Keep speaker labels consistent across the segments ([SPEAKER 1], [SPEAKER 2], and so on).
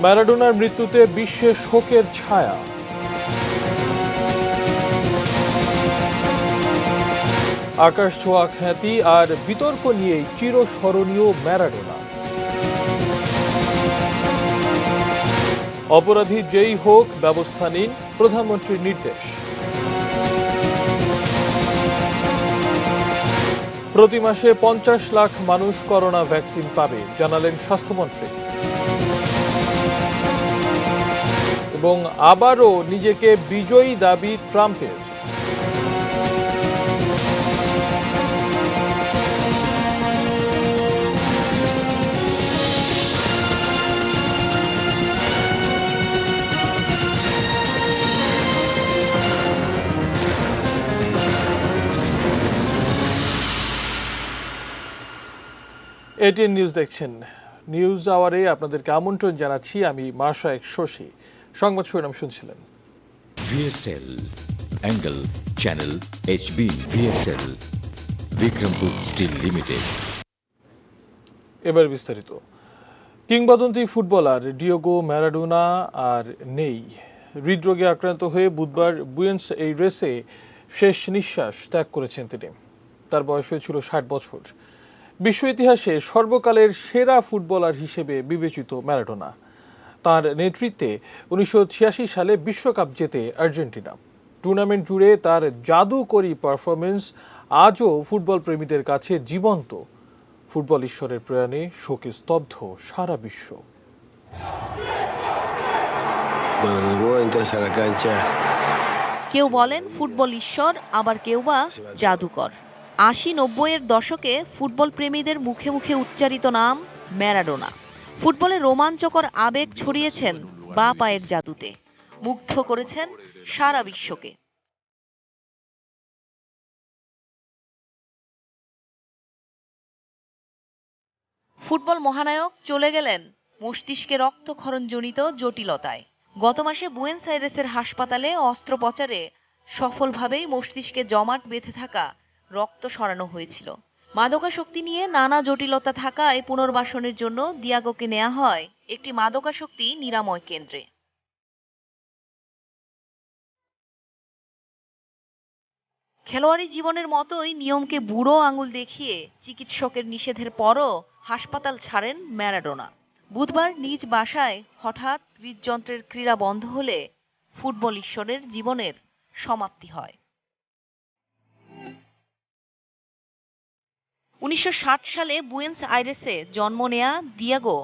[SPEAKER 1] ম্যারাডোনার মৃত্যুতে বিশ্বে শোকের ছায়া। আকাশ ছোঁয়া খ্যাতি আর বিতর্ক নিয়েই চিরস্মরণীয় ম্যারাডোনা। অপরাধী যেই হোক ব্যবস্থা নিন, প্রধানমন্ত্রীর নির্দেশ। প্রতি মাসে 50 লাখ মানুষ করোনা ভ্যাকসিন পাবে, জানালেন স্বাস্থ্যমন্ত্রী। এবং আবারও নিজেকে বিজয়ী দাবি ট্রাম্পের। এটিএন নিউজ দেখছেন। নিউজ আওয়ারে আপনাদেরকে আমন্ত্রণ জানাচ্ছি। আমি মাশায়েক শশী। সংবাদ শিরোনাম শুনছিলেন।
[SPEAKER 2] VSL angle channel HB VSL Bikrampur steel limited.
[SPEAKER 1] এবার বিস্তারিত। কিংবদন্তি ফুটবলার ডিয়েগো ম্যারাডোনা আর নেই। হৃদরোগে আক্রান্ত হয়ে বুধবার বুয়েন্স এইরেসে শেষ নিঃশ্বাস ত্যাগ করেছেন তিনি। তার বয়স হয়েছিল 60 বছর। বিশ্ব ইতিহাসে সর্বকালের সেরা ফুটবলার হিসেবে বিবেচিত ম্যারাডোনা। তার নেতৃত্বে 1986 সালে বিশ্বকাপ জেতে আর্জেন্টিনা। টুর্নামেন্ট জুড়ে তার জাদুকরী পারফরমেন্স আজও ফুটবল প্রেমীদের কাছে জীবন্ত। ফুটবল ঈশ্বরের প্রয়াণে শোকে স্তব্ধ সারা বিশ্ব।
[SPEAKER 3] কেউ বলেন ফুটবল ঈশ্বর, আবার কেউ বা জাদুকর। 80-90-এর দশকে ফুটবল প্রেমীদের মুখে মুখে উচ্চারিত নাম ম্যারাডোনা। ফুটবলে রোমাঞ্চকর আবেগ ছড়িয়েছেন বা পায়ের জাদুতে, মুগ্ধ করেছেন সারা বিশ্বকে। ফুটবল মহানায়ক চলে গেলেন মস্তিষ্কে রক্তক্ষরণজনিত জটিলতায়। গত মাসে বুয়েন্স আইরেসের হাসপাতালে অস্ত্রোপচারে সফলভাবেই মস্তিষ্কে জমাট বেঁধে থাকা রক্ত সরানো হয়েছিল। মাদকাসক্তি নিয়ে নানা জটিলতা থাকায় পুনর্বাসনের জন্য দিয়াগোকে নেওয়া হয় একটি মাদকাসক্তি নিরাময় কেন্দ্রে। খেলোয়াড়ি জীবনের মতোই নিয়মকে বুড়ো আঙুল দেখিয়ে চিকিৎসকের নিষেধের পরও হাসপাতাল ছাড়েন ম্যারাডোনা। বুধবার নিজ বাসায় হঠাৎ হৃদযন্ত্রের ক্রীড়া বন্ধ হলে ফুটবল ঈশ্বরের জীবনের সমাপ্তি হয়। 1960 সালে বুয়েন্স আইরেসে জন্ম নেয়া দিয়াগো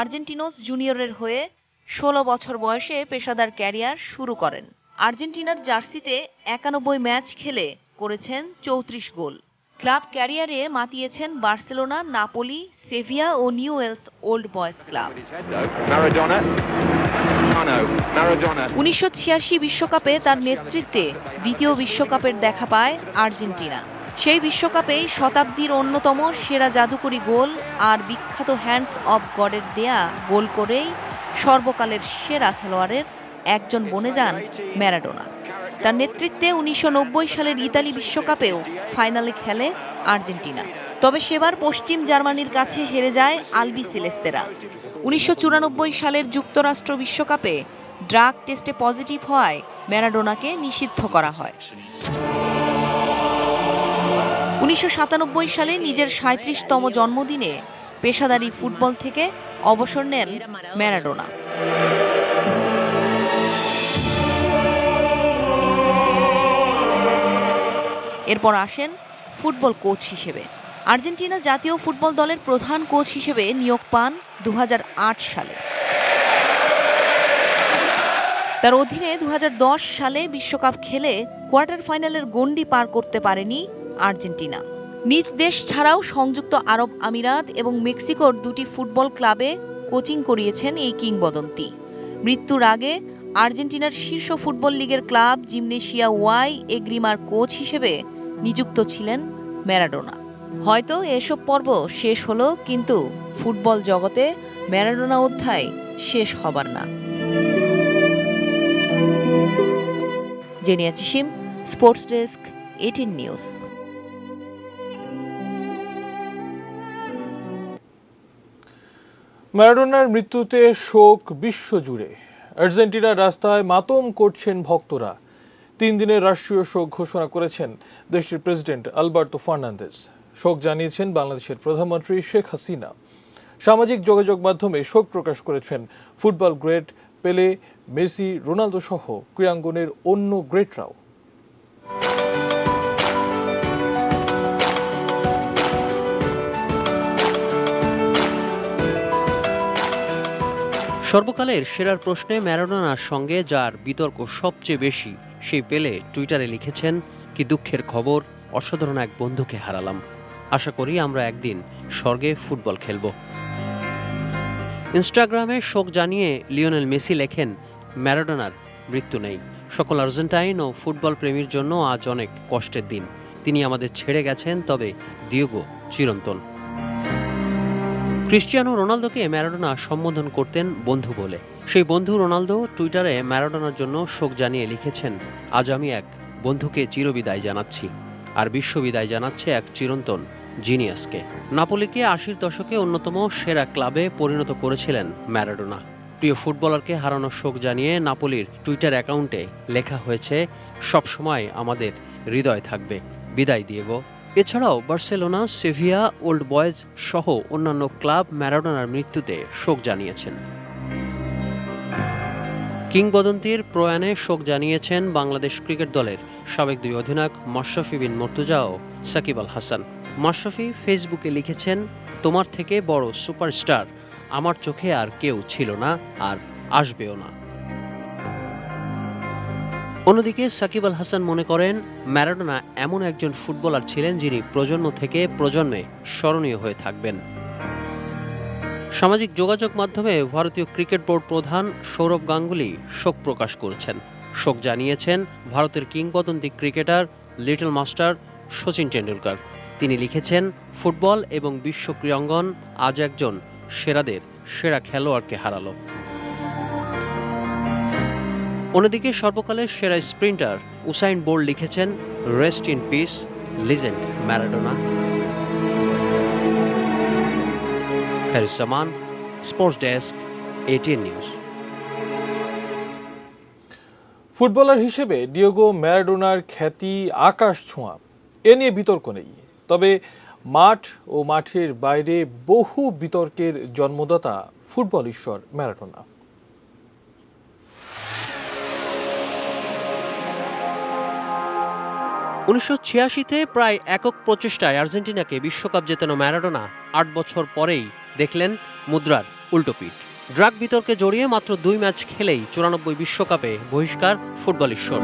[SPEAKER 3] আর্জেন্টিনোস জুনিয়রের হয়ে 16 বছর বয়সে পেশাদার ক্যারিয়ার শুরু করেন। আর্জেন্টিনার জার্সিতে 91 ম্যাচ খেলে করেছেন 34 গোল। ক্লাব ক্যারিয়ারে মাতিয়েছেন বার্সেলোনা, নাপোলি, সেভিয়া ও নিউওয়েলস ওল্ড বয়েজ ক্লাব। 1986 বিশ্বকাপে তার নেতৃত্বে দ্বিতীয় বিশ্বকাপের দেখা পায় আর্জেন্টিনা। সেই বিশ্বকাপেই শতাব্দীর অন্যতম সেরা জাদুকরী গোল আর বিখ্যাত হ্যান্ডস অব গডের দেয়া গোল করেই সর্বকালের সেরা খেলোয়াড়ের একজন বনে যান ম্যারাডোনা। তার নেতৃত্বে 1990 সালের ইতালি বিশ্বকাপেও ফাইনালে খেলে আর্জেন্টিনা। তবে সেবার পশ্চিম জার্মানির কাছে হেরে যায় আলবি সেলেস্তেরা। 1994 সালের যুক্তরাষ্ট্র বিশ্বকাপে ড্রাগ টেস্টে পজিটিভ হওয়ায় ম্যারাডোনাকে নিষিদ্ধ করা হয়। 1997 সালে নিজের 37তম জন্মদিনে পেশাদারি ফুটবল থেকে অবসর নেন ম্যারাডোনা। এরপর আসেন ফুটবল কোচ হিসেবে। আর্জেন্টিনা জাতীয় ফুটবল দলের প্রধান কোচ হিসেবে নিয়োগ পান 2008 সালে। তার অধীনে 2010 সালে বিশ্বকাপ খেলে কোয়ার্টার ফাইনালের গণ্ডি পার করতে পারেনি আর্জেন্টিনা। নিজ দেশ ছাড়াও সংযুক্ত আরব আমিরাত এবং মেক্সিকোর দুটি ফুটবল ক্লাবে কোচিং করিয়েছেন এই কিংবদন্তি। মৃত্যুর আগে আর্জেন্টিনার শীর্ষ ফুটবল লিগের ক্লাব জিমনেসিয়া ওয়াই এগ্রিমার কোচ হিসেবে নিযুক্ত ছিলেন ম্যারাডোনা। হয়তো এসব পর্ব শেষ হলো, কিন্তু ফুটবল জগতে ম্যারাডোনা অধ্যায় শেষ হবার না। জেনিয়া চিশিম, স্পোর্টস ডেস্ক, এটিএন নিউজ।
[SPEAKER 1] ম্যারাডোনার মৃত্যুতে শোক বিশ্বজুড়ে। আর্জেন্টিনার রাস্তায় মাতম করছেন ভক্তরা। 3 দিনের রাষ্ট্রীয় শোক ঘোষণা করেছেন দেশটির প্রেসিডেন্ট আলবার্তো ফার্নান্দেজ। শোক জানিয়েছেন বাংলাদেশের প্রধানমন্ত্রী শেখ হাসিনা। সামাজিক যোগাযোগ মাধ্যমে শোক প্রকাশ করেছেন ফুটবল গ্রেট পেলে, মেসি, রোনালদো সহ ক্রীড়াঙ্গনের অন্য গ্রেটরাও।
[SPEAKER 4] সর্বকালের সেরার প্রশ্নে ম্যারাডোনার সঙ্গে যার বিতর্ক সবচেয়ে বেশি, সেই পেলে টুইটারে লিখেছেন, কি দুঃখের খবর, অসাধারণ এক বন্ধুকে হারালাম। আশা করি আমরা একদিন স্বর্গে ফুটবল খেলব। ইনস্টাগ্রামে শোক জানিয়ে লিওনেল মেসি লেখেন, ম্যারাডোনার মৃত্যু নেই। সকল আর্জেন্টাইন ও ফুটবল প্রেমীর জন্য আজ অনেক কষ্টের দিন। তিনি আমাদের ছেড়ে গেছেন, তবে দিয়েগো চিরন্তন। ক্রিস্টিয়ানো রোনালদোকে ম্যারাডোনা সম্বোধন করতেন বন্ধু বলে। সেই বন্ধু রোনালদো টুইটারে ম্যারাডোনার জন্য শোক জানিয়ে লিখেছেন, আজ আমি এক বন্ধুকে চিরবিদায় জানাচ্ছি, আর বিশ্ববিদায় জানাচ্ছে এক চিরন্তন জিনিয়াসকে। নাপোলিকে 80-র দশকে অন্যতম সেরা ক্লাবে পরিণত করেছিলেন ম্যারাডোনা। প্রিয় ফুটবলারকে হারানোর শোক জানিয়ে নাপোলির টুইটার অ্যাকাউন্টে লেখা হয়েছে, সবসময় আমাদের হৃদয় থাকবে, বিদায় দিয়েগো। এছাড়াও বার্সেলোনা, সেভিয়া, ওল্ড বয়েজ সহ অন্যান্য ক্লাব ম্যারাডোনার মৃত্যুতে শোক জানিয়েছেন। কিংবদন্তির প্রয়াণে শোক জানিয়েছেন বাংলাদেশ ক্রিকেট দলের সাবেক 2 অধিনায়ক মাশরাফি বিন মুর্তজা ও সাকিব আল হাসান। মাশরাফি ফেসবুকে লিখেছেন, তোমার থেকে বড় সুপারস্টার আমার চোখে আর কেউ ছিল না, আর আসবেও না। অন্যদিকে সাকিব আল হাসান মনে করেন, ম্যারাডোনা এমন একজন ফুটবলার ছিলেন যিনি প্রজন্ম থেকে প্রজন্মে স্মরণীয় হয়ে থাকবেন। সামাজিক যোগাযোগ মাধ্যমে ভারতীয় ক্রিকেট বোর্ড প্রধান সৌরভ গাঙ্গুলি শোক প্রকাশ করেছেন। শোক জানিয়েছেন ভারতের কিংবদন্তি cricketer little master Sachin Tendulkar. তিনি লিখেছেন, ফুটবল এবং বিশ্ব ক্রীড়াঙ্গন আজ একজন সেরাদের সেরা খেলোয়াড়কে হারালো। অন্যদিকে সর্বকালের সেরা স্প্রিন্টার উসাইন বোল্ট লিখেছেন, rest in peace legend Maradona. Khairuzzaman, sports desk, ATN news.
[SPEAKER 1] Footballer হিসেবে ডিয়েগো ম্যারাডোনার খ্যাতি আকাশ ছোঁয়া, এ নিয়ে বিতর্ক নেই। তবে মাঠ ও মাঠের বাইরে বহু বিতর্কের জন্মদাতা ফুটবল ঈশ্বর ম্যারাডোনা।
[SPEAKER 4] 1986-তে প্রায় একক প্রচেষ্টায় আর্জেন্টিনাকে বিশ্বকাপ জেতানো ম্যারাডোনা 8 বছর পরেই দেখলেন মুদ্রার উল্টোপিঠ। ড্রাগ বিতর্কে জড়িয়ে মাত্র 2 ম্যাচ খেলেই 94 বিশ্বকাপে বহিষ্কার ফুটবল ঈশ্বর।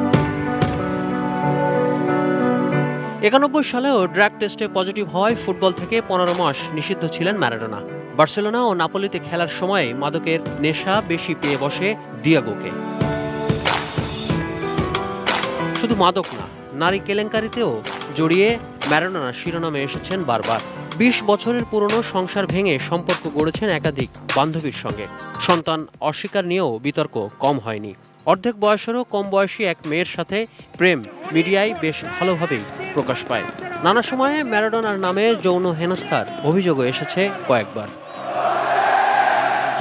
[SPEAKER 4] 91 সালেও ড্রাগ টেস্টে পজিটিভ হওয়ায় ফুটবল থেকে 15 মাস নিষিদ্ধ ছিলেন ম্যারাডোনা। বার্সেলোনা ও নাপোলিতে খেলার সময় মাদকের নেশা বেশি পেয়ে বসে দিয়েগোকে। শুধু মাদক না, নারী কেলেঙ্কারিতেও জড়িয়ে ম্যারাডোনা শিরোনামে এসেছেন বারবার। 20 বছরের পুরনো সংসার ভেঙে সম্পর্ক গড়েছেন একাধিক বান্ধবীর সঙ্গে। সন্তান অস্বীকার নিয়েও বিতর্ক কম হয়নি। অর্ধেক বয়সেরও কম বয়সী এক মেয়ের সাথে প্রেম মিডিয়ায় বেশ ভালোভাবেই প্রকাশ পায়। নানা সময়ে ম্যারাডোনার নামে যৌন হেনস্থার অভিযোগও এসেছে কয়েকবার।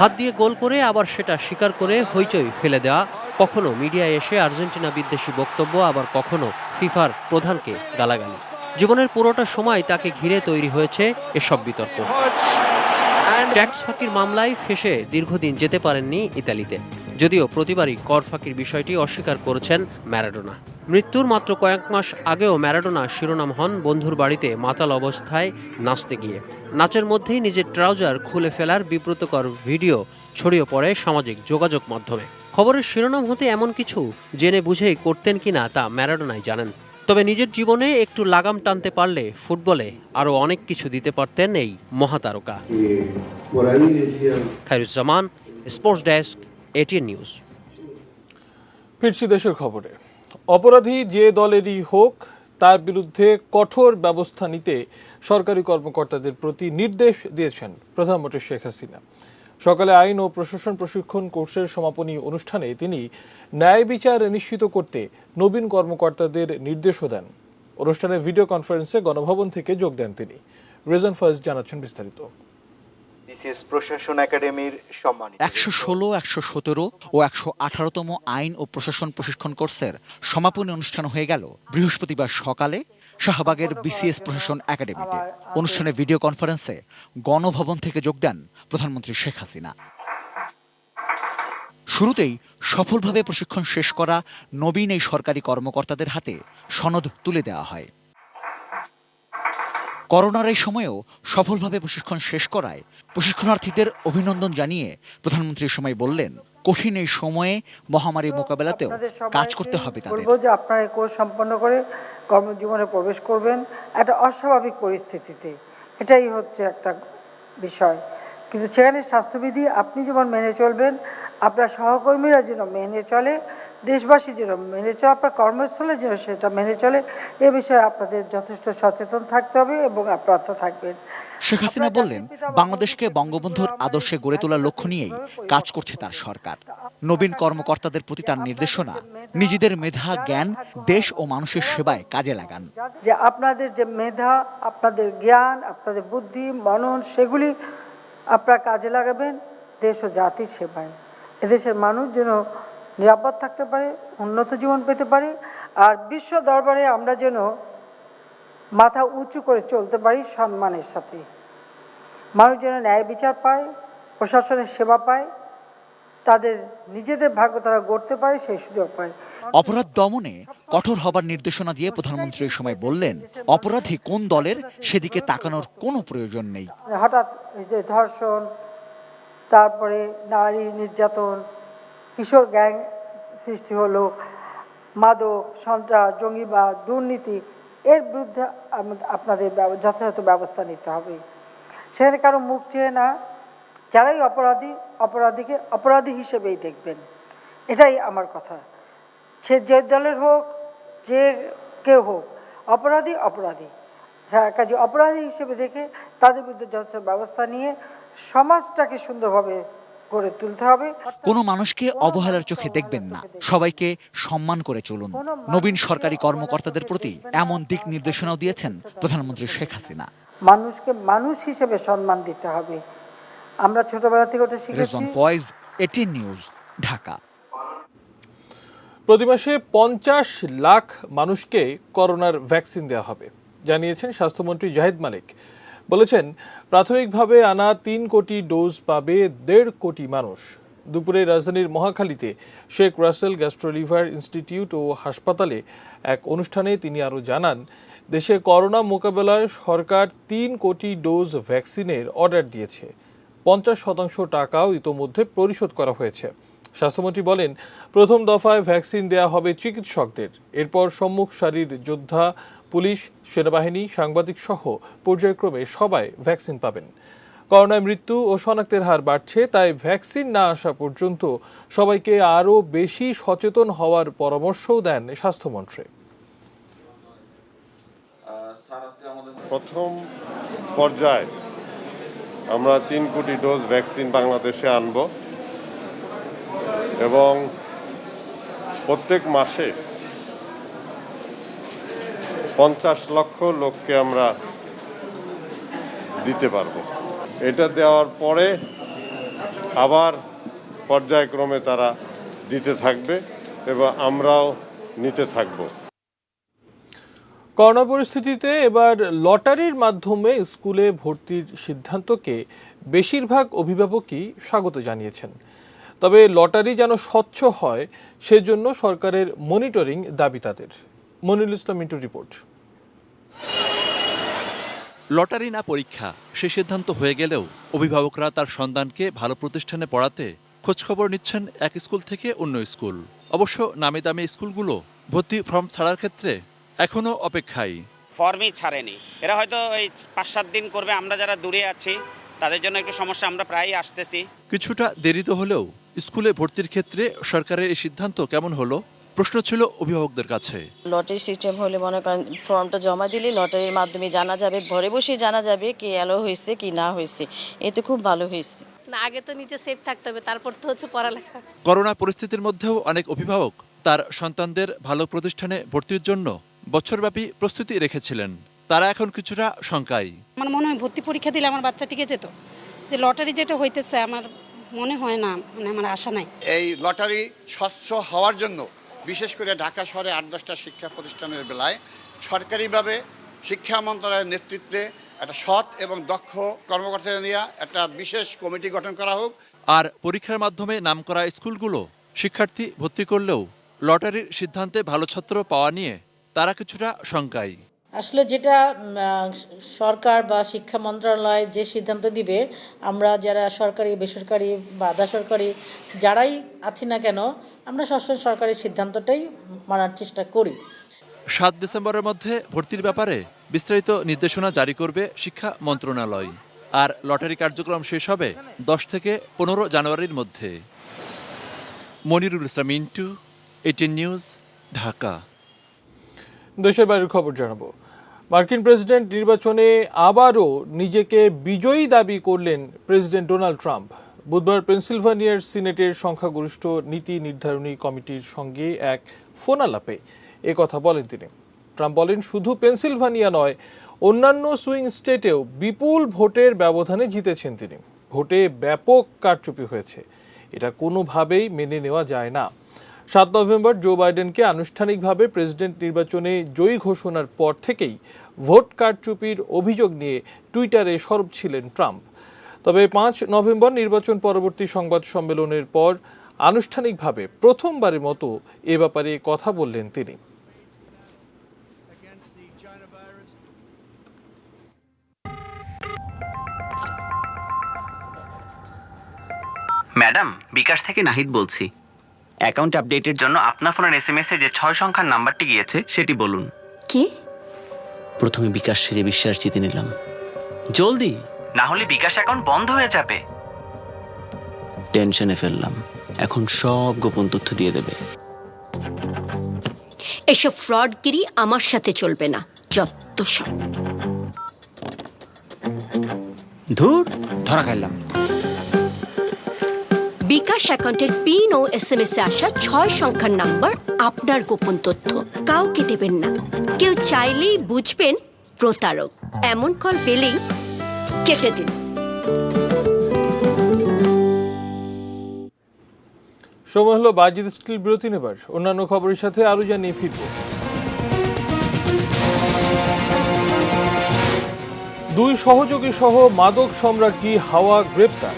[SPEAKER 4] হাত দিয়ে গোল করে আবার সেটা স্বীকার করে হইচই ফেলে দেওয়া, কখনো মিডিয়ায় এসে আর্জেন্টিনা বিদ্বেষী বক্তব্য, আবার কখনো ফিফার প্রধানকে গালাগালি। জীবনের পুরোটা সময় তাকে ঘিরে তৈরি হয়েছে এসব বিতর্ক। ট্যাক্স ফাঁকির মামলায় ফেঁসে দীর্ঘদিন যেতে পারেননি ইতালিতে, যদিও প্রতিবারই কর ফাঁকির বিষয়টি অস্বীকার করেছেন ম্যারাডোনা। মৃত্যুর মাত্র কয়েক মাস আগেও ম্যারাডোনা শিরোনাম হন বন্ধুর বাড়িতে মাতাল অবস্থায় নাচতে গিয়ে। নাচের মধ্যেই নিজের ট্রাউজার খুলে ফেলার বিব্রতকর ভিডিও ছড়িয়ে পড়ে সামাজিক যোগাযোগ মাধ্যমে। খবরের শিরোনাম হতে এমন কিছু জেনে বুঝেই করতেন কিনা তা ম্যারাডোনাই জানেন। তবে নিজের জীবনে একটু লাগাম টানতে পারলে ফুটবলে আরো অনেক কিছু দিতে পারতেন এই মহাতারকা। Khairuzzaman, sports desk, ATN news.
[SPEAKER 1] ফিরছি দেশের খবরে। অপরাধী যে দলেরই হোক তার বিরুদ্ধে কঠোর ব্যবস্থা নিতে সরকারি কর্মকর্তাদের প্রতি নির্দেশ দিয়েছেন প্রধানমন্ত্রী শেখ হাসিনা। সকালে আইন ও প্রশাসন প্রশিক্ষণ কোর্সের সমাপনী অনুষ্ঠানে তিনি ন্যায় বিচার নিশ্চিত করতে নবীন কর্মকর্তাদের নির্দেশও দেন। অনুষ্ঠানে ভিডিও কনফারেন্সে গণভবন থেকে যোগ দেন তিনি। রেজন ফার্স্ট জানাচ্ছেন বিস্তারিত।
[SPEAKER 5] বিসিএস প্রশাসন একাডেমির সম্মানিত
[SPEAKER 6] 116, 117 ও 118তম আইন ও প্রশাসন প্রশিক্ষণ কোর্সের সমাপনী অনুষ্ঠান হয়ে গেল বৃহস্পতিবার সকালে শাহবাগের বিসিএস প্রশাসন একাডেমিতে। অনুষ্ঠানে ভিডিও কনফারেন্সে গণভবন থেকে যোগ দেন প্রধানমন্ত্রী শেখ হাসিনা। শুরুতেই সফলভাবে প্রশিক্ষণ শেষ করা নবীন এই সরকারি কর্মকর্তাদের হাতে সনদ তুলে দেওয়া হয়। করোনার এই সময়েও সফলভাবে প্রশিক্ষণ শেষ করায় প্রশিক্ষণার্থীদের অভিনন্দন জানিয়ে প্রধানমন্ত্রী সময় বললেন, কঠিন এই সময়ে মহামারী মোকাবেলাতেও কাজ করতে হবে তাদের।
[SPEAKER 7] বলবো যে আপনারা এই কোর্স সম্পন্ন করে কর্মজীবনে প্রবেশ করবেন একটা অস্বাভাবিক পরিস্থিতিতে, এটাই হচ্ছে একটা বিষয়। কিন্তু সেখানে স্বাস্থ্যবিধি আপনি যেমন মেনে চলবেন, আপনার সহকর্মীরা যেন মেনে চলে, দেশবাসী যেন মেনে চলে, আপনার কর্মস্থলে যেন সেটা মেনে চলে, এ বিষয়ে আপনাদের যথেষ্ট সচেতন থাকতে হবে এবং আপ্রান্ত থাকবেন।
[SPEAKER 6] শেখ হাসিনা বললেন, বাংলাদেশকে বঙ্গবন্ধুর আদর্শে গড়ে তোলার লক্ষ্য নিয়েই কাজ করছে তার সরকার। নবীন কর্মকর্তাদের প্রতি তার নির্দেশনা, নিজেদের মেধা জ্ঞান দেশ ও মানুষের সেবায় কাজে লাগান।
[SPEAKER 7] যে আপনাদের যে মেধা, আপনাদের জ্ঞান, আপনাদের বুদ্ধি, মনন, সেগুলি আপনারা কাজে লাগাবেন দেশ ও জাতির সেবায়। এদেশের মানুষ যেন নিরাপদ থাকতে পারে, উন্নত জীবন পেতে পারে, আর বিশ্ব দরবারে আমরা যেন মাথা উঁচু করে চলতে পারি সম্মানের সাথে। মানুষ যেন ন্যায় বিচার পায়, প্রশাসনের সেবা পায়, তাদের নিজেদের ভাগ্য তারা গড়তে পারে, সেই সুযোগ পায়।
[SPEAKER 6] অপরাধ দমনে কঠোর হবার নির্দেশনা দিয়ে প্রধানমন্ত্রী এই সময় বললেন, অপরাধী কোন দলের সেদিকে তাকানোর কোনো প্রয়োজন নেই।
[SPEAKER 7] হঠাৎ এই যে ধর্ষণ, তারপরে নারী নির্যাতন, কিশোর গ্যাং সৃষ্টি হলো, মাদক, সন্ত্রাস, জঙ্গিবাদ, দুর্নীতি, এর বিরুদ্ধে আপনাদের যথাযথ ব্যবস্থা নিতে হবে। সেখানে কারো মুখ চেয়ে না, যারাই অপরাধীকে অপরাধী হিসেবেই দেখবেন, এটাই আমার কথা। সে যে দলের হোক, যে কেউ হোক, অপরাধী হ্যাঁ, কাজে অপরাধী হিসেবে দেখে তাদের বিরুদ্ধে যথাযথ ব্যবস্থা নিয়ে সমাজটাকে সুন্দরভাবে গড়ে তুলতে হবে।
[SPEAKER 6] কোনো মানুষকে অবহেলার চোখে দেখবেন না, সবাইকে সম্মান করে চলুন। নবীন সরকারি কর্মকর্তাদের প্রতি এমন দিক নির্দেশনাও দিয়েছেন প্রধানমন্ত্রী শেখ হাসিনা।
[SPEAKER 7] মানুষকে মানুষ হিসেবে সম্মান দিতে হবে। আমরা ছোটবেলা থেকে ওটা শিখেছি।
[SPEAKER 6] ATN news, Dhaka.
[SPEAKER 1] প্রতি মাসে 50 লাখ মানুষকে করোনার ভ্যাকসিন দেওয়া হবে জানিয়েছেন স্বাস্থ্যমন্ত্রী জাহিদ মালিক। বলেছেন, প্রাথমিকভাবে আনা 3 কোটি ডোজ পাবে 1.5 কোটি মানুষ। দুপুরে রাজধানীর মহাখালীতে শেখ রাসেল গ্যাস্ট্রোলিভার ইনস্টিটিউট ও হাসপাতালে এক অনুষ্ঠানে তিনি আরও জানান, দেশে করোনা মোকাবেলায় সরকার 3 কোটি ডোজ ভ্যাকসিনের অর্ডার দিয়েছে। 50% টাকাও ইতোমধ্যে পরিশোধ করা হয়েছে। স্বাস্থ্যমন্ত্রী বলেন, প্রথম দফায় ভ্যাকসিন দেয়া হবে চিকিৎসকদের, এরপর সম্মুখ সারির যোদ্ধা, পুলিশ, সেনাবাহিনী, সাংবাদিক সহ পর্যায়ক্রমে সবাই ভ্যাকসিন পাবেন। করোনায় মৃত্যু ও শনাক্তের হার বাড়ছে, তাই ভ্যাকসিন না আসা পর্যন্ত সবাইকে আরও বেশি সচেতন হওয়ার পরামর্শও দেন স্বাস্থ্যমন্ত্রী।
[SPEAKER 8] প্রথম পর্যায়ে আমরা 3 কোটি ডোজ ভ্যাকসিন বাংলাদেশে আনব এবং প্রত্যেক মাসে 50 লক্ষ লোককে আমরা দিতে পারবো। এটা দেওয়ার পরে আবার পর্যায়ক্রমে তারা দিতে থাকবে এবং আমরাও নিতে থাকবো।
[SPEAKER 1] করোনা পরিস্থিতিতে এবার লটারির মাধ্যমে স্কুলে ভর্তির সিদ্ধান্তকে বেশিরভাগ অভিভাবকই স্বাগত জানিয়েছেন। তবে লটারি যেন স্বচ্ছ হয়, সেজন্য সরকারের মনিটরিং দাবি তাদের। মনিরুল ইসলাম মিন্টুর রিপোর্ট।
[SPEAKER 9] লটারি না পরীক্ষা, সে সিদ্ধান্ত হয়ে গেলেও অভিভাবকরা তার সন্তানকে ভালো প্রতিষ্ঠানে পড়াতে খোঁজখবর নিচ্ছেন এক স্কুল থেকে অন্য স্কুল। অবশ্য নামি দামি স্কুলগুলো ভর্তি ফর্ম ছাড়ার ক্ষেত্রে এখনো অপেক্ষায়।
[SPEAKER 10] ফর্মই ছাড়েনি, এরা হয়তো এই 5-7 দিন করবে। আমরা যারা দূরে আছি তাদের জন্য একটু সমস্যা, আমরা প্রায়ই আসতেছি।
[SPEAKER 9] কিছুটা দেরিতে হলেও স্কুলে ভর্তির ক্ষেত্রে সরকারের এই সিদ্ধান্ত কেমন হলো প্রশ্ন ছিল অভিভাবকদের কাছে।
[SPEAKER 11] লটারি সিস্টেম হলে মনে করেন ফর্মটা জমা দিলে লটারির মাধ্যমে জানা যাবে, ঘরে বসে জানা যাবে কি এলো হয়েছে কি না হয়েছে। এতে খুব ভালো হয়েছে।
[SPEAKER 12] আগে তো নিজে সেফ থাকতে হবে, তারপর তো হচ্ছে পড়ালেখা।
[SPEAKER 9] করোনা পরিস্থিতির মধ্যেও অনেক অভিভাবক তার সন্তানদের ভালো প্রতিষ্ঠানে ভর্তির জন্য বছরব্যাপী প্রস্তুতি রেখেছিলেন। তারা এখন কিছুটা শঙ্কায়।
[SPEAKER 12] আমার মনে হয় ভর্তি পরীক্ষা দিলে আমার বাচ্চা টিকে যেত, যে লটারি যেটা হইতেছে আমার মনে হয় না, মানে আমার আশা নাই।
[SPEAKER 13] এই লটারি স্বচ্ছ হওয়ার জন্য বিশেষ করে ঢাকা শহরে 8-10টা শিক্ষা প্রতিষ্ঠানের বেলায় সরকারিভাবে শিক্ষা মন্ত্রণালয়ের নেতৃত্বে একটা সৎ এবং দক্ষ কর্মকর্তা নিয়ে একটা বিশেষ কমিটি গঠন করা হোক।
[SPEAKER 9] আর পরীক্ষার মাধ্যমে নামকরা স্কুলগুলো শিক্ষার্থী ভর্তি করলেও লটারির সিদ্ধান্তে ভালো ছাত্র পাওয়া নিয়ে তারা কিছুটা শঙ্কায়।
[SPEAKER 14] আসলে যেটা সরকার বা শিক্ষা মন্ত্রণালয় যে সিদ্ধান্ত দিবে, আমরা যারা সরকারি বেসরকারি বা আধা সরকারি যারাই আছি না কেন, আমরা সবসময় সরকারি সিদ্ধান্তটাই মানার চেষ্টা করি।
[SPEAKER 9] 7 ডিসেম্বরের মধ্যে ভর্তির ব্যাপারে বিস্তারিত নির্দেশনা জারি করবে শিক্ষা মন্ত্রণালয়। আর লটারি কার্যক্রম শেষ হবে 10 থেকে 15 জানুয়ারির মধ্যে। মনিরুল ইসলাম মিন্টু, 18 নিউজ, ঢাকা।
[SPEAKER 1] দেশের বাইরের খবর জানাবো। মার্কিন প্রেসিডেন্ট নির্বাচনে আবারও নিজেকে বিজয়ী দাবি করলেন প্রেসিডেন্ট ডোনাল্ড ট্রাম্প। বুধবার পেনসিলভানিয়ার সিনেটের সংখ্যাগরিষ্ঠ নীতি নির্ধারণী কমিটির সঙ্গে এক ফোন আলাপে কথা বলেন তিনি। ট্রাম্প বলেন, শুধু পেনসিলভানিয়া নয়, অন্যান্য সুইং স্টেটেও বিপুল ভোটের ব্যবধানে জিতেছেন তিনি। ভোটে ব্যাপক কারচুপি হয়েছে, এটা কোনোভাবেই মেনে নেওয়া যায় না। 7 নভেম্বর জো বাইডেনকে আনুষ্ঠানিকভাবে প্রেসিডেন্ট নির্বাচনে জয়ী ঘোষণার পর থেকেই ভোট কারচুপির অভিযোগ নিয়ে টুইটারে সরব ছিলেন ট্রাম্প। তবে 5 নভেম্বর নির্বাচন পরবর্তী সংবাদ সম্মেলনের পর আনুষ্ঠানিকভাবে প্রথমবারের মতো এ ব্যাপারে কথা বললেন তিনি।
[SPEAKER 15] ম্যাডাম, বিকাশ থেকে নাহিদ বলছি। অ্যাকাউন্ট আপডেটের জন্য আপনার ফোনের এসএমএস-এ যে 6 সংখ্যার নাম্বারটি গিয়েছে সেটি বলুন।
[SPEAKER 16] কি?
[SPEAKER 15] প্রথমে বিকাশ সেজে বিশ্বাস জিতে নিলাম, জলদি, না হলে বিকাশ অ্যাকাউন্ট বন্ধ হয়ে যাবে। টেনশনে ফেললাম, এখন সব গোপন তথ্য দিয়ে দেবে।
[SPEAKER 16] এসব ফ্রডগিরি আমার সাথে চলবে না, যত সব।
[SPEAKER 15] ধুর, ধরা খাইলাম।
[SPEAKER 16] বিকাশ অ্যাকাউন্টের পিন ও এসএমএস এ আসা 6 সংখ্যার নাম্বার আপনার গোপন তথ্য, কাউকে দেবেন না। কেউ চাইলেই বুঝবেন প্রতারক। এমন কল পেলেই কেটে দিন।
[SPEAKER 1] সময় হলো বাজিদ স্টিল বিরতি নেবার। অন্যান্য খবরের সাথে আরো জানিয়ে ফিরব। 2 সহযোগী সহ মাদক সম্রাজ্ঞী হাওয়া গ্রেপ্তার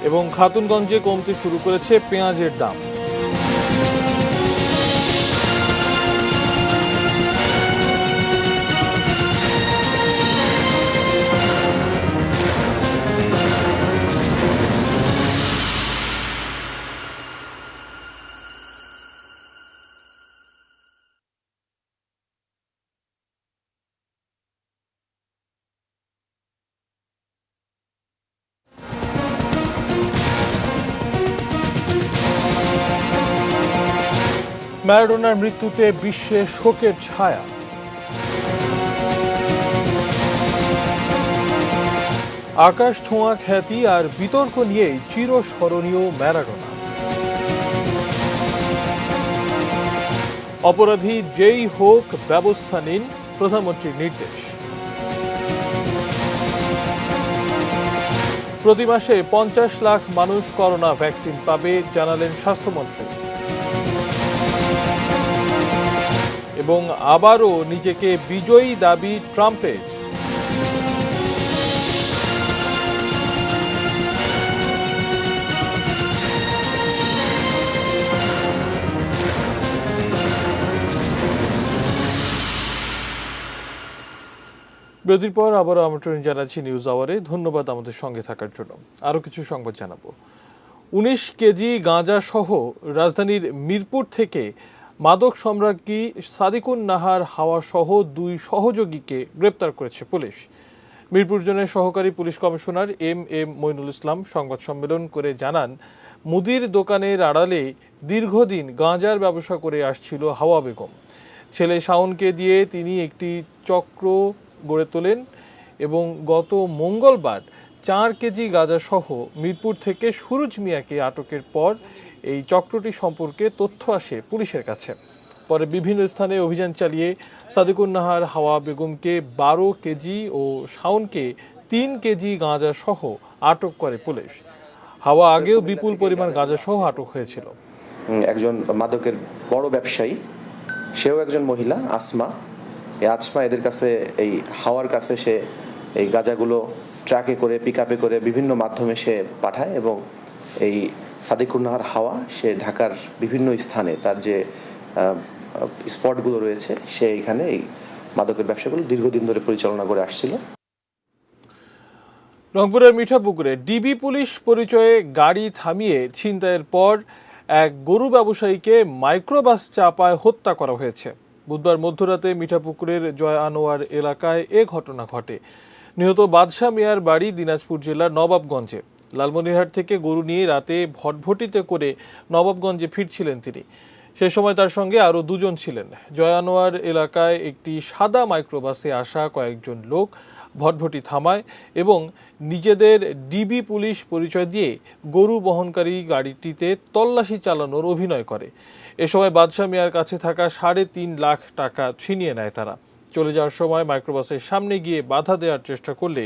[SPEAKER 1] এবং খাতুনগঞ্জে কমতে শুরু করেছে পেঁয়াজের দাম। ম্যারাডোনার মৃত্যুতে বিশ্বে শোকের ছায়া। আকাশ ছোঁয়া খ্যাতি আর বিতর্ক নিয়েই চিরস্মরণীয় ম্যারাডোনা। অপরাধী যেই হোক ব্যবস্থা নিন, প্রধানমন্ত্রীর নির্দেশ। প্রতি মাসে 50 লাখ মানুষ করোনা ভ্যাকসিন পাবে, জানালেন স্বাস্থ্যমন্ত্রী। এবং আবারও নিজেকে বিজয়ী দাবি ট্রাম্পের। বিরতির পর আবারও আমন্ত্রণ জানাচ্ছি নিউজ আওয়ারে। ধন্যবাদ আমাদের সঙ্গে থাকার জন্য। আরও কিছু সংবাদ জানাবো। 19 কেজি গাঁজা সহ রাজধানীর মিরপুর থেকে মাদক সম্রাজ্ঞী সাদিকুন নাহার হাওয়া সহ 2 সহযোগীকে গ্রেপ্তার করেছে পুলিশ। মিরপুর জোনের সহকারী police commissioner M Moinul Islam সংবাদ সম্মেলন করে জানান, মুদির দোকানের আড়ালে দীর্ঘদিন গাঁজার ব্যবসা করে আসছিল হাওয়া বেগম। ছেলে শাওনকে দিয়ে তিনি একটি চক্র গড়ে তোলেন এবং গত মঙ্গলবার 4 কেজি গাঁজা সহ মিরপুর থেকে সুরুজ মিয়াকে আটকের পর এই চক্রটি সম্পর্কে তথ্য আসে পুলিশের কাছে। পরে বিভিন্ন স্থানে অভিযান চালিয়ে সাদিকুন নাহার হাওয়া বেগমকে 12 কেজি ও শাওনকে 3 কেজি গাঁজা সহ আটক করে পুলিশ। হাওয়া আগেও বিপুল পরিমাণ গাঁজা সহ আটক হয়েছিল।
[SPEAKER 17] একজন মাদকের বড় ব্যবসায়ী, সেও একজন মহিলা, আসমা। এই আসমা এদের কাছে, এই হাওয়ার কাছে সে এই গাঁজাগুলো ট্রাকে করে, পিকআপে করে বিভিন্ন মাধ্যমে সে পাঠায় এবং এই সাদিকুন নাহার হাওয়া সে ঢাকার বিভিন্ন স্থানে তার যে স্পটগুলো রয়েছে সে এখানে এই মাদকের ব্যবসাগুলো দীর্ঘদিন ধরে পরিচালনা করে আসছিল।
[SPEAKER 1] রংপুরের মিঠাপুকুরে ডিবি পুলিশ পরিচয়ে গাড়ি থামিয়ে ছিনতাইয়ের পর এক গরু ব্যবসায়ীকে মাইক্রোবাস চাপায় হত্যা করা হয়েছে। বুধবার মধ্যরাতে মিঠাপুকুরের জয় আনোয়ার এলাকায় এ ঘটনা ঘটে। নিহত বাদশাহ মিয়ার বাড়ি দিনাজপুর জেলার নবাবগঞ্জে। লালমনিরহাট থেকে গরু নিয়ে রাতে ভটভটিতে করে নবাবগঞ্জে ফিরছিলেন তিনি। সে সময় তার সঙ্গে আরও 2 জন ছিলেন। জয় আনোয়ার এলাকায় একটি সাদা মাইক্রোবাসে আসা কয়েকজন লোক ভটভটি থামায় এবং নিজেদের ডিবি পুলিশ পরিচয় দিয়ে গরু বহনকারী গাড়িটিতে তল্লাশি চালানোর অভিনয় করে। এ সময় বাদশাহ মিয়ার কাছে থাকা 3.5 লাখ টাকা ছিনিয়ে নেয় তারা। চলে যাওয়ার সময় মাইক্রোবাসের সামনে গিয়ে বাধা দেওয়ার চেষ্টা করলে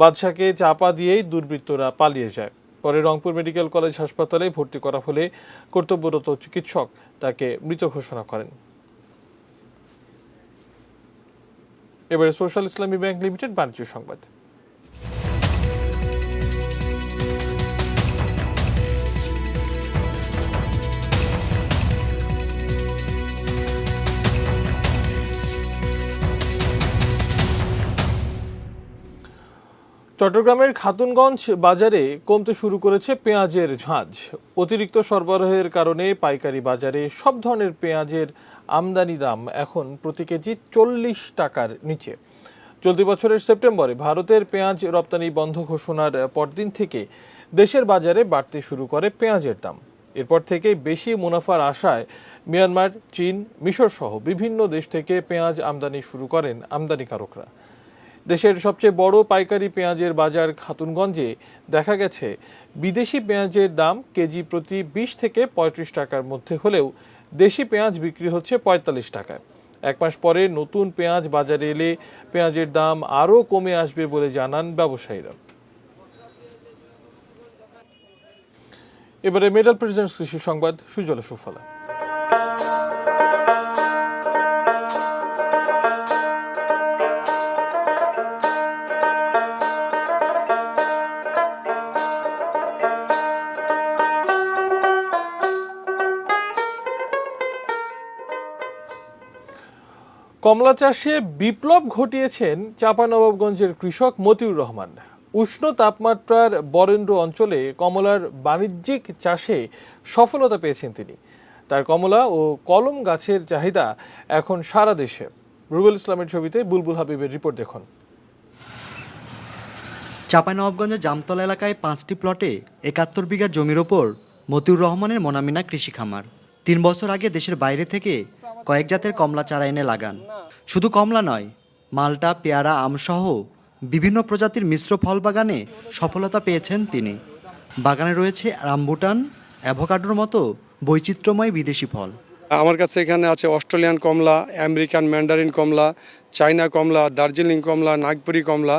[SPEAKER 1] বাদশাকে চাপা দিয়েই দুর্বৃত্তরা পালিয়ে যায়। পরে রংপুর মেডিকেল কলেজ হাসপাতালে ভর্তি করা হলে কর্তব্যরত চিকিৎসক তাকে মৃত ঘোষণা করেন। এবারে সোশ্যাল ইসলামী ব্যাংক লিমিটেড বাণিজ্য সংবাদ। চট্টগ্রামের খাতুনগঞ্জ বাজারে কমতে শুরু করেছে পেঁয়াজের ঝাঁজ। অতিরিক্ত সরবরাহের কারণে পাইকারি বাজারে সব ধরনের পেঁয়াজের আমদানি দাম এখন প্রতি কেজি 40 টাকার নিচে। চলতি বছরের সেপ্টেম্বরে ভারতের পেঁয়াজ রপ্তানি বন্ধ ঘোষণার পরদিন থেকে দেশের বাজারে বাড়তে শুরু করে পেঁয়াজের দাম। এরপর থেকে বেশি মুনাফার আশায় মিয়ানমার, চীন, মিশর সহ বিভিন্ন দেশ থেকে পেঁয়াজ আমদানি শুরু করেন আমদানিকারকরা। দেশের সবচেয়ে বড় পাইকারি পেঁয়াজের বাজার খাতুনগঞ্জে দেখা গেছে বিদেশি পেঁয়াজের দাম কেজি প্রতি 20 থেকে 35 টাকার মধ্যে হলেও দেশি পেঁয়াজ বিক্রি হচ্ছে 45 টাকায়। 1 মাস পরে নতুন পেঁয়াজ বাজারে এলে পেঁয়াজের দাম আরও কমে আসবে বলে জানান ব্যবসায়ীরা। এবারে মেডাল প্রেজেন্টস কৃষি সংবাদ, সুজলা সুফলা। কমলা চাষে বিপ্লব ঘটিয়েছেন চাঁপানবাবগঞ্জের কৃষক মতিউর রহমান। উষ্ণ তাপমাত্রার বরেন্দ্র অঞ্চলে কমলার বাণিজ্যিক চাষে সফলতা পেয়েছেন তিনি। তার কমলা ও কলম গাছের চাহিদা এখন সারা দেশে। রুবেল ইসলামের ছবিতে বুলবুল হাবিবের রিপোর্ট দেখুন।
[SPEAKER 18] চাঁপাইনবাবগঞ্জের জামতলা এলাকায় 5টি প্লটে 71 বিঘার জমির ওপর মতিউর রহমানের মোনামিনা কৃষি খামার। 3 বছর আগে দেশের বাইরে থেকে কয়েক জাতের কমলা চারা এনে লাগান। শুধু কমলা নয়, মালটা, পেয়ারা, আমসহ বিভিন্ন প্রজাতির মিশ্র ফল বাগানে সফলতা পেয়েছেন তিনি। বাগানে রয়েছে রামবুটান, অ্যাভোকাডোর মতো বৈচিত্র্যময় বিদেশি ফল।
[SPEAKER 19] আমার কাছে এখানে আছে অস্ট্রেলিয়ান কমলা, আমেরিকান ম্যান্ডারিন কমলা, চায়না কমলা, দার্জিলিং কমলা, নাগপুরি কমলা।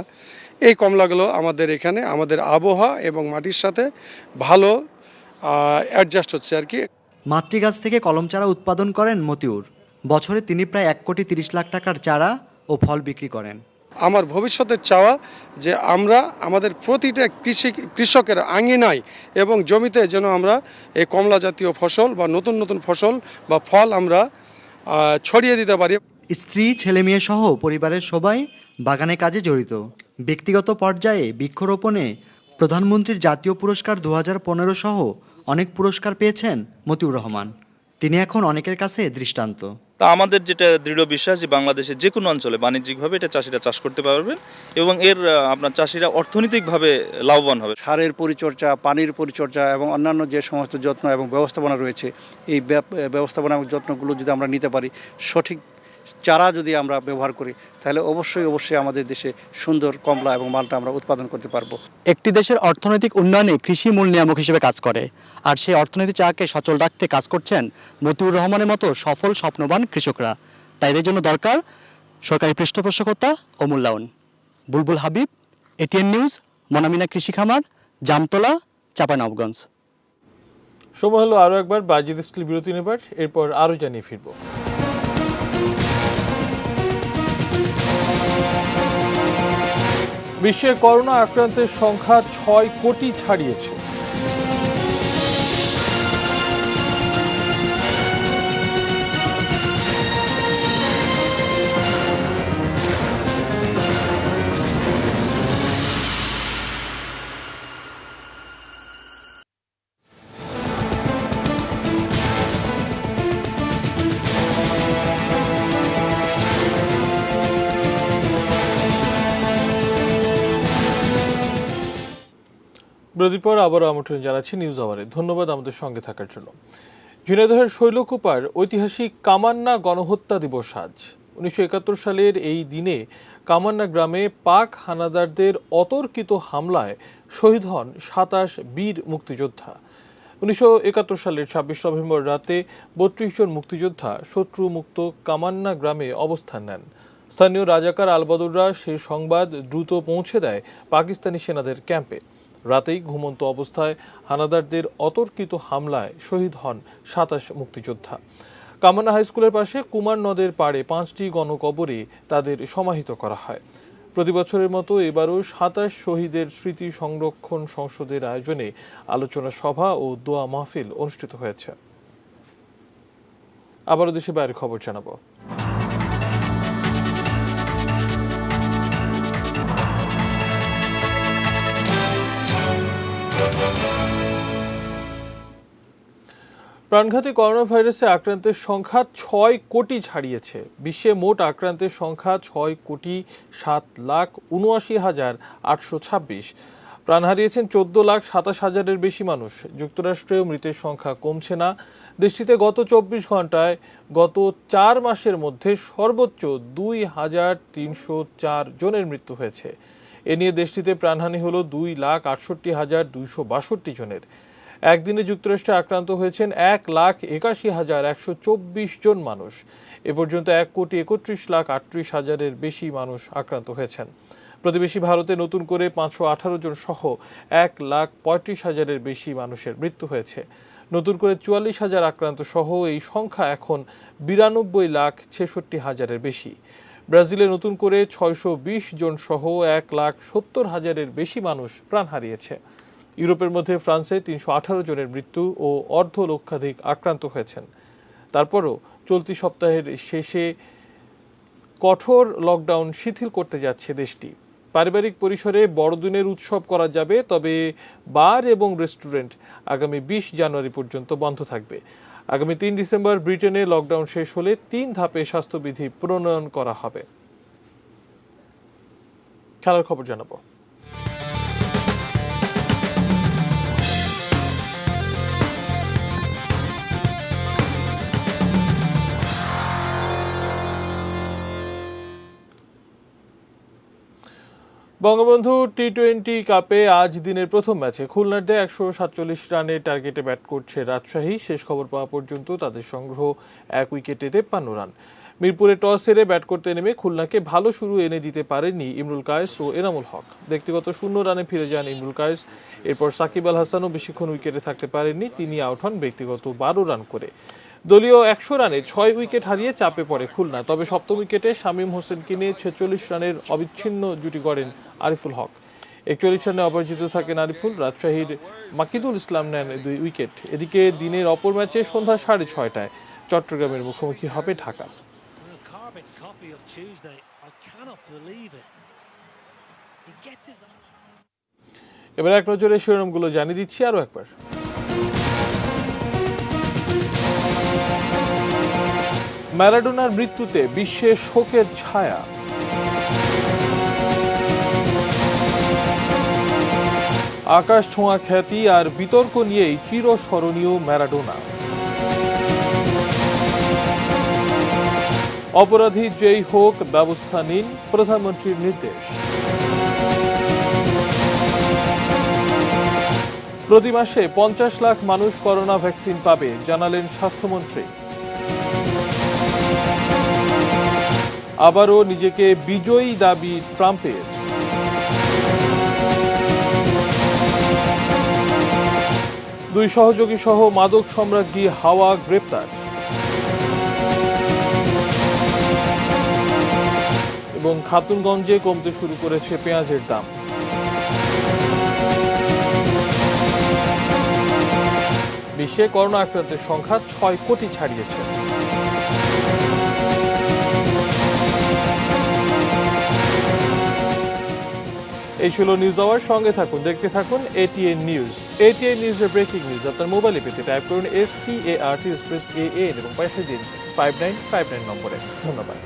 [SPEAKER 19] এই কমলাগুলো আমাদের এখানে আমাদের আবহাওয়া এবং মাটির সাথে ভালো অ্যাডজাস্ট হচ্ছে আর কি।
[SPEAKER 18] মাতৃগাছ থেকে কলম চারা উৎপাদন করেন মতিউর। বছরে তিনি প্রায় 1,30,00,000 টাকার চারা ও ফল বিক্রি করেন।
[SPEAKER 19] আমার ভবিষ্যতের চাওয়া যে আমরা আমাদের প্রতিটা কৃষকের আঙিনায় এবং জমিতে যেন আমরা এই কমলা জাতীয় ফসল বা নতুন নতুন ফসল বা ফল আমরা ছড়িয়ে দিতে পারি।
[SPEAKER 18] স্ত্রী, ছেলে মেয়ে সহ পরিবারের সবাই বাগানে কাজে জড়িত। ব্যক্তিগত পর্যায়ে বৃক্ষরোপণে প্রধানমন্ত্রীর জাতীয় পুরস্কার 2015 সহ অনেক পুরস্কার পেয়েছেন মতিউর রহমান। তিনি এখন অনেকের কাছে দৃষ্টান্ত।
[SPEAKER 20] তা আমাদের যেটা দৃঢ় বিশ্বাস যে বাংলাদেশের যে কোনো অঞ্চলে বাণিজ্যিকভাবে এটা চাষিরা চাষ করতে পারবেন এবং এর আপনার চাষিরা অর্থনৈতিকভাবে লাভবান হবে।
[SPEAKER 21] সারের পরিচর্যা, পানির পরিচর্যা এবং অন্যান্য যে সমস্ত যত্ন এবং ব্যবস্থাপনা রয়েছে, এই ব্যবস্থাপনা এবং যত্নগুলো যদি আমরা নিতে পারি, সঠিক চারা যদি আমরা ব্যবহার করি তাহলে অবশ্যই আমাদের দেশে সুন্দর কমলা এবং মালটা আমরা উৎপাদন করতে পারবো।
[SPEAKER 18] একটি দেশের অর্থনৈতিক উন্নয়নে কৃষি মূল নিয়ামক হিসেবে কাজ করে, আর সেই অর্থনীতি চাকে সচল রাখতে কাজ করছেন মতিউর রহমানের মতো সফল স্বপ্নবান কৃষকরা। তাই এর জন্য দরকার সরকারি পৃষ্ঠপোষকতা ও মূল্যায়ন। বুলবুল হাবিব, এটিএন নিউজ, মনামিনা কৃষি খামার, জামতলা, চাঁপাইনবাবগঞ্জ।
[SPEAKER 1] সময় হলো আরও একবার বাজিদ স্টিল বিরতি নেবার, এরপর আরও জানিয়ে ফিরব। বিশ্বে করোনা আক্রান্তের সংখ্যা 6 কোটি ছাড়িয়েছে। বিরতির পর আবারও আমন্ত্রণ জানাচ্ছি নিউজ আওয়ারে। ধন্যবাদ আমাদের সঙ্গে থাকার জন্য। ঝিনাইদহের শৈলকুপার ঐতিহাসিক কামান্না গণহত্যা দিবস আজ। 1971 সালের এই দিনে কামান্না গ্রামে পাক হানাদারদের অতর্কিত হামলায় শহীদ হন 27 বীর মুক্তিযোদ্ধা। 1971 সালের 26 নভেম্বর রাতে 32 জন মুক্তিযোদ্ধা শত্রুমুক্ত কামান্না গ্রামে অবস্থান নেন। স্থানীয় রাজাকার আলবদররা সেই সংবাদ দ্রুত পৌঁছে দেয় পাকিস্তানি সেনাদের ক্যাম্পে। রাতেই ঘুমন্ত অবস্থায় হানাদারদের অতর্কিত হামলায় শহীদ হন 27 মুক্তিযোদ্ধা। কামান্না হাইস্কুলের পাশে কুমার নদের পাড়ে 5টি গণকবরে তাদের সমাহিত করা হয়। প্রতি বছরের মতো এবারও 27 শহীদের স্মৃতি সংরক্ষণ সংসদের আয়োজনে আলোচনা সভা ও দোয়া মাহফিল অনুষ্ঠিত হয়েছে। আবারও দেশে বাইরের খবর জানাবো। প্রাণঘাতী করোনা ভাইরাসে আক্রান্তের সংখ্যা 6 কোটি ছাড়িয়েছে। বিশ্বে মোট আক্রান্তের সংখ্যা 6,৭,79,826। প্রাণ হারিয়েছেন 14,27,000-এর বেশি মানুষ। যুক্তরাষ্ট্রেও মৃতের সংখ্যা কমছে না। দেশটিতে গত 24 ঘন্টায় গত 4 মাসের মধ্যে সর্বোচ্চ 2,304 জনের মৃত্যু হয়েছে। এ নিয়ে দেশটিতে প্রাণহানি হল 2,68,262 জনের। একদিনে যুক্তরাষ্ট্রে আক্রান্ত হয়েছেন 1,81,124 জন মানুষ। এ পর্যন্ত 1,31,38,000-এর বেশি মানুষ আক্রান্ত হয়েছেন। প্রতিবেশী ভারতে নতুন করে 518 জন সহ 1,35,000-এর বেশি মানুষের মৃত্যু হয়েছে। নতুন করে 44,000 আক্রান্ত সহ এই সংখ্যা এখন 92,66,000-এর বেশি। ব্রাজিলে নতুন করে 620 জন সহ 1,70,000-এর বেশি মানুষ প্রাণ হারিয়েছে। ইউরোপের মধ্যে ফ্রান্সে 318 জনের মৃত্যু ও অর্ধ লক্ষাধিক আক্রান্ত হয়েছেন। তারপরও চলতি সপ্তাহের শেষে কঠোর লকডাউন শিথিল করতে যাচ্ছে দেশটি। পারিবারিক পরিসরে বড়দিনের উৎসব করা যাবে, তবে বার এবং রেস্টুরেন্ট আগামী 20 জানুয়ারি পর্যন্ত বন্ধ থাকবে। আগামী 3 ডিসেম্বর ব্রিটেনে লকডাউন শেষ হলে 3 ধাপে স্বাস্থ্যবিধি প্রণয়ন করা হবে। খেলার খবর জানাবো। বঙ্গবন্ধু টি-20 কাপে আজ দিনের প্রথম ম্যাচে খুলনার 147 রানের টার্গেটে ব্যাট করছে রাজশাহী। শেষ খবর পাওয়া পর্যন্ত তাদের সংগ্রহ 1 উইকেটে 53 রান। মিরপুরে টস হেরে ব্যাট করতে নেমে খুলনাকে ভালো শুরু এনে দিতে পারেননি ইমরুল কায়েস ও এনামুল হক। ব্যক্তিগত 0 রানে ফিরে যান ইমরুল কায়েস। এরপর সাকিব আল হাসানও বেশিক্ষণ উইকেটে থাকতে পারেননি, তিনি আউট হন ব্যক্তিগত 12 রান করে। দলীয় 100 রানে 6 উইকেট হারিয়ে চাপে পড়ে খুলনা। তবে সপ্তম উইকেটে শামীম হোসেনকে নিয়ে 46 রানের অবিচ্ছিন্ন জুটি গড়েন আরিফুল হক। 41 রানে অপরাজিত থাকেন আরিফুল। রাজশাহীর মাকিদুল ইসলাম নেন 2 উইকেট। এদিকে দিনের অপর ম্যাচে সন্ধ্যা 6:30টায় চট্টগ্রামের মুখোমুখি হবে ঢাকা। এবার এক নজরে শিরোনামগুলো জানিয়ে দিচ্ছি আরো একবার। ম্যারাডোনার মৃত্যুতে বিশ্বে শোকের ছায়া। আকাশ ছোঁয়া খ্যাতি আর বিতর্ক নিয়েই চিরস্মরণীয় ম্যারাডোনা। অপরাধী যেই হোক ব্যবস্থা নিন, প্রধানমন্ত্রীর নির্দেশ। প্রতি মাসে 50 লাখ মানুষ করোনা ভ্যাকসিন পাবে, জানালেন স্বাস্থ্যমন্ত্রী। আবারও নিজেকে বিজয়ী দাবি ট্রাম্পের। দুই সহযোগী সহ মাদক সম্রাজ্ঞী হাওয়া গ্রেপ্তার। এবং খাতুনগঞ্জে কমতে শুরু করেছে পেঁয়াজের দাম। বিশ্বে করোনা আক্রান্তের সংখ্যা 6 কোটি ছাড়িয়েছে। এই ছিল নিউজ আওয়ার। সঙ্গে থাকুন, দেখতে থাকুন এটিএন নিউজ। এটিএন নিউজের ব্রেকিং নিউজ আপনার মোবাইলে পেতে টাইপ করুন SPART স্পেস AN এবং পাঠিয়ে দিন 5959 নম্বরে। ধন্যবাদ।